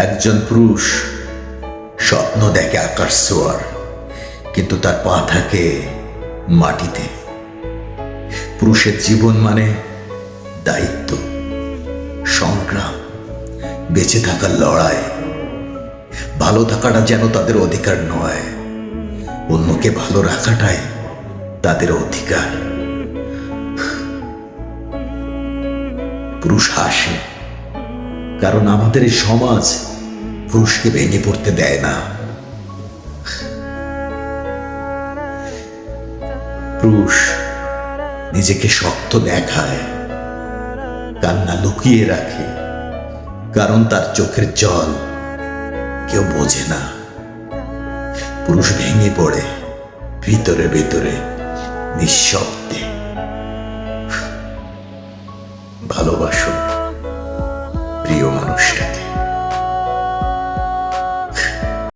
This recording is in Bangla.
একজন পুরুষ স্বপ্ন দেখে আকাশ ছোঁয়ার, কিন্তু তার পা থাকে মাটিতে। পুরুষের জীবন মানে দায়িত্ব, সংগ্রাম, বেঁচে থাকার লড়াই। ভালো থাকাটা যেন তাদের অধিকার নয়, অন্যকে ভালো রাখাটাই তাদের অধিকার। পুরুষ হাসে, কারণ আমাদের এই সমাজ পুরুষকে ভেঙে পড়তে দেয় না। পুরুষ নিজেকে শক্ত দেখায়, কান্না লুকিয়ে রাখে, কারণ তার চোখের জল কেউ বোঝে না। পুরুষ ভেঙে পড়ে ভিতরে ভিতরে নিঃশব্দে। ভালোবাসো।